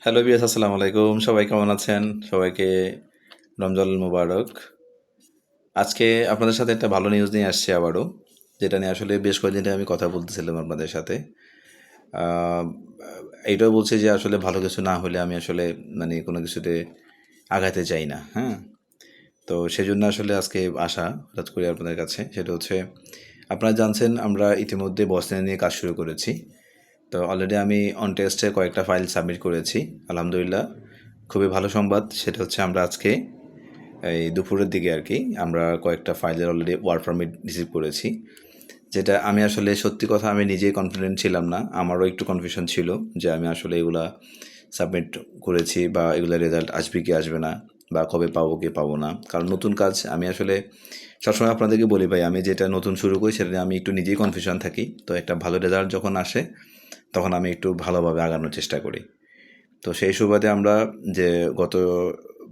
Hello বিয়াস, আসসালামু আলাইকুম। সবাই কেমন আছেন? সবাইকে রমজান মুবারক। আজকে আপনাদের সাথে একটা ভালো নিউজ নিয়ে আসছি আবারও, যেটা নিয়ে আসলে বেশ কয়েকদিন ধরে আমি কথা বলতেছিলাম আপনাদের সাথে। আ এইটাও বলছি যে আসলে ভালো কিছু না হলে আমি আসলে মানে কোনো কিছুতে আগাতে চাই না, হ্যাঁ? তো সেজন্য আসলে আজকে আসা হঠাৎ করে আপনাদের কাছে। সেটা হচ্ছে আপনারা জানছেন আমরা ইতিমধ্যে বসনিয়া নিয়ে কাজ শুরু করেছি। তো অলরেডি আমি অন টেস্টে কয়েকটা ফাইল সাবমিট করেছি। আলহামদুলিল্লাহ খুবই ভালো সংবাদ। সেটা হচ্ছে আমরা আজকে এই দুপুরের দিকে আর কি আমরা কয়েকটা ফাইলের অলরেডি ওয়ার্ক পারমিট রিসিভ করেছি। যেটা আমি আসলে সত্যি কথা আমি নিজেই কনফিডেন্ট ছিলাম না। আমারও একটু কনফিউশন ছিল যে আমি আসলে এগুলা সাবমিট করেছি বা এগুলার রেজাল্ট আসবে কি আসবে না বা কবে পাবো কি পাবো না। কারণ নতুন কাজ আমি আসলে সবসময় আপনাদেরকে বলি ভাই, আমি যেটা নতুন শুরু করি সেটা নিয়ে আমি একটু নিজেই কনফিউশন থাকি। তো একটা ভালো রেজাল্ট যখন আসে তখন আমি একটু ভালোভাবে আগানোর চেষ্টা করি। তো সেই সুবাদে আমরা যে গত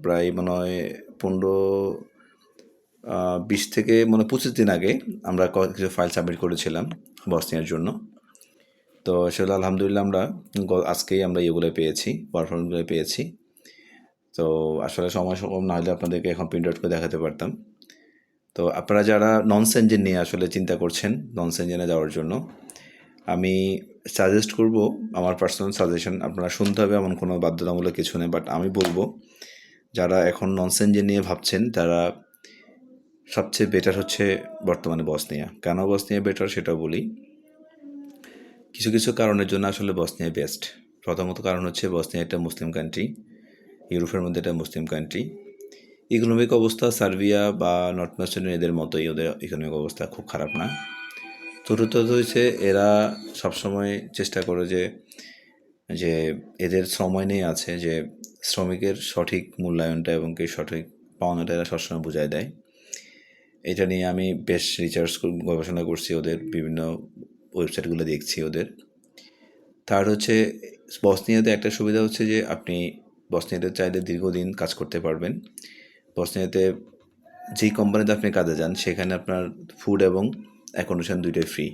প্রায় মনে হয় ১৫ ২০ থেকে মনে হয় ২৫ দিন আগে আমরা কিছু ফাইল সাবমিট করেছিলাম বসনিয়ার জন্য। তো সেগুলো আলহামদুলিল্লাহ আমরা আজকেই আমরা ইয়েগুলো পেয়েছি, পারফরমেন্সগুলো পেয়েছি। তো আসলে সময় কম না হলে আপনাদেরকে এখন প্রিন্ট আউট করে দেখাতে পারতাম। তো আপনারা যারা নন সেনজেন নিয়ে আসলে চিন্তা করছেন নন সেনজেনে যাওয়ার জন্য, আমি সাজেস্ট করব, আমার পার্সোনাল সাজেশন, আপনারা শুনতে হবে এমন কোনো বাধ্যতামূলক কিছু নেই, বাট আমি বলবো যারা এখন নন সেনজেন নিয়ে ভাবছেন তারা সবচেয়ে বেটার হচ্ছে বর্তমানে বসনিয়া। কেন বসনিয়া বেটার সেটা বলি। কিছু কিছু কারণের জন্য আসলে বসনিয়া বেস্ট। প্রথমত কারণ হচ্ছে বসনিয়া একটা মুসলিম কান্ট্রি, ইউরোপের মধ্যে একটা মুসলিম কান্ট্রি। ইকোনমিক অবস্থা সার্বিয়া বা নর্থ ম্যাসেডোনিয়া এদের মতোই, ওদের ইকোনমিক অবস্থা খুব খারাপ না। চতুর্থত হচ্ছে এরা সবসময় চেষ্টা করে যে যে এদের শ্রম আইনেই আছে যে শ্রমিকের সঠিক মূল্যায়নটা এবং কি সঠিক পাওনাটা এরা সবসময় বুঝায় দেয়। এটা নিয়ে আমি বেশ রিসার্চ গবেষণা করছি, ওদের বিভিন্ন ওয়েবসাইটগুলো দেখছি ওদের। থার্ড হচ্ছে বসনিয়াতে একটা সুবিধা হচ্ছে যে আপনি বসনিয়াতে চাইলে দীর্ঘদিন কাজ করতে পারবেন। বসনিয়াতে যেই কোম্পানিতে আপনি কাজে যান সেখানে আপনার ফুড এবং অ্যাকোমোডেশন দুইটাই ফ্রি।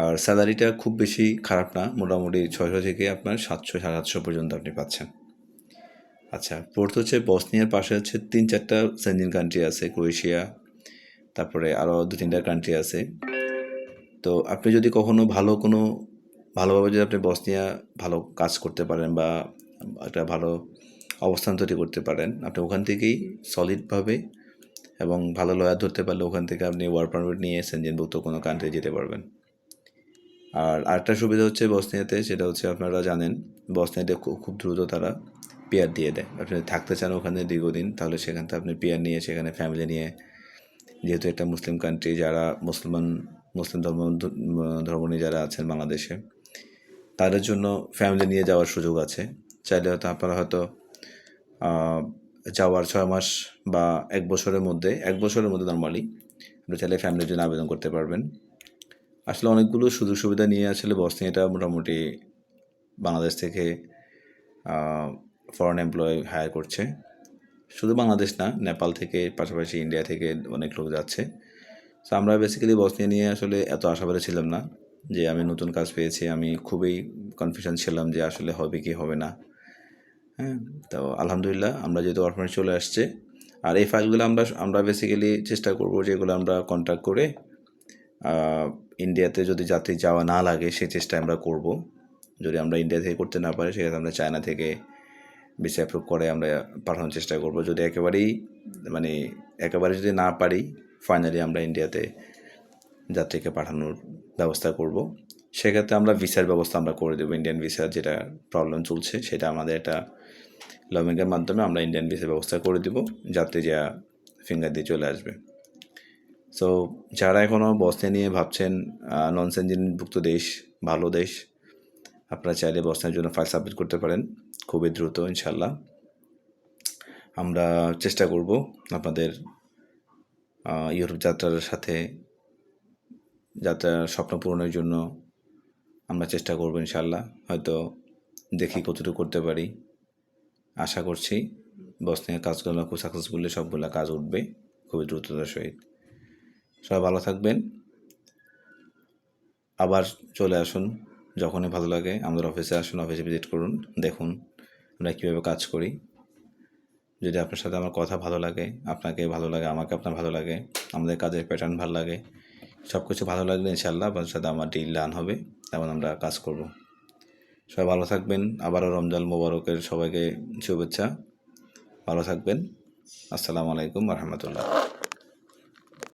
আর স্যালারিটা খুব বেশি খারাপ না, মোটামুটি ৬০০ থেকে আপনার ৭০০ ৭৫০ পর্যন্ত আপনি পাচ্ছেন। আচ্ছা, ফোর্থ হচ্ছে বসনিয়ার পাশে হচ্ছে ৩-৪টা সেনজেন কান্ট্রি আছে, ক্রোয়েশিয়া, তারপরে আরও ২-৩টা কান্ট্রি আছে। তো আপনি যদি কখনো ভালোভাবে যদি আপনি বসনিয়া ভালো কাজ করতে পারেন বা একটা ভালো অবস্থান তৈরি করতে পারেন, আপনি ওখান থেকেই সলিডভাবে এবং ভালো লয়ার ধরতে পারলে ওখান থেকে আপনি ওয়ার্ক পারমিট নিয়ে সেনজেনভুক্ত কোনো কান্ট্রি যেতে পারবেন। আর আরেকটা সুবিধা হচ্ছে বসনিয়াতে, সেটা হচ্ছে আপনারা জানেন বসনিয়াতে খুব খুব দ্রুত তারা পিআর দিয়ে দেয়। আপনি যদি থাকতে চান ওখানে দীর্ঘদিন তাহলে সেখান থেকে আপনি পিআর নিয়ে সেখানে ফ্যামিলি নিয়ে, যেহেতু একটা মুসলিম কান্ট্রি, যারা মুসলিম ধর্ম নিয়ে যারা আছেন বাংলাদেশে তাদের জন্য ফ্যামিলি নিয়ে যাওয়ার সুযোগ আছে। চাইলে হয়তো আপনারা হয়তো যাওয়ার ৬ মাস বা ১ বছরের মধ্যে নর্মালি আপনি চাইলে ফ্যামিলির জন্য আবেদন করতে পারবেন। আসলে অনেকগুলো সুযোগ সুবিধা নিয়ে আসলে বসনিয়াটা মোটামুটি বাংলাদেশ থেকে ফরেন এমপ্লয় হায়ার করছে। শুধু বাংলাদেশ না, নেপাল থেকে, পাশাপাশি ইন্ডিয়া থেকে অনেক লোক যাচ্ছে। সো আমরা বেসিক্যালি বসনিয়া নিয়ে আসলে এত আশাবাদী ছিলাম না যে আমি নতুন কাজ পেয়েছি। আমি খুবই কনফিউশন ছিলাম যে আসলে হবে কি হবে না। হ্যাঁ, তো আলহামদুলিল্লাহ আমরা যেহেতু অরফানেজ চলে আসছে, আর এই ফাইলগুলো আমরা বেসিক্যালি চেষ্টা করবো যেগুলো আমরা কন্ট্যাক্ট করে ইন্ডিয়াতে যদি যাত্রী যাওয়া না লাগে সেই চেষ্টা আমরা করব। যদি আমরা ইন্ডিয়া থেকে করতে না পারি সেক্ষেত্রে আমরা চায়না থেকে ভিসা অ্যাপ্রুভ করে আমরা পাঠানোর চেষ্টা করব। যদি একেবারে যদি না পারি, ফাইনালি আমরা ইন্ডিয়াতে যাত্রীকে পাঠানোর ব্যবস্থা করব। সেক্ষেত্রে আমরা ভিসার ব্যবস্থা আমরা করে দেবো। ইন্ডিয়ান ভিসার যেটা প্রবলেম চলছে সেটা আমাদের একটা লমিংয়ের মাধ্যমে আমরা ইন্ডিয়ান ভিসার ব্যবস্থা করে দেবো, যাত্রী যা ফিঙ্গার দিয়ে চলে আসবে। সো যারা এখনও বসনিয়া নিয়ে ভাবছেন, নন সেনজেনভুক্ত দেশ, ভালো দেশ, আপনারা চাইলে বসনিয়ার জন্য ফাইল সাবমিট করতে পারেন খুবই দ্রুত ইনশাল্লাহ। আমরা চেষ্টা করব আপনাদের ইউরোপ যাত্রার স্বপ্ন পূরণের জন্য আমরা চেষ্টা করব ইনশাল্লাহ। হয়তো দেখি কতটুকু করতে পারি। আশা করছি বসনিয়ার কাজগুলো খুব সাকসেসফুলি সবগুলো কাজ উঠবে খুবই দ্রুততার সহিত। সবাই ভালো থাকবেন। আবার চলে আসুন যখনই ভালো লাগে আমাদের অফিসে আসুন, অফিসে ভিজিট করুন, দেখুন আমরা কীভাবে কাজ করি। যদি আপনার সাথে আমার কথা ভালো লাগে, আপনাকে ভালো লাগে, আমাকে আপনার ভালো লাগে, আমাদের কাজের প্যাটার্ন ভালো লাগে, সব কিছু ভালো লাগলে ইনশাআল্লাহ আপনার সাথে আমার ডিল ডান হবে, তেমন আমরা কাজ করব। সবাই ভালো থাকবেন। আবারও রমজান মোবারকের সবাইকে শুভেচ্ছা। ভালো থাকবেন। আসসালামু আলাইকুম ওয়া রাহমাতুল্লাহ।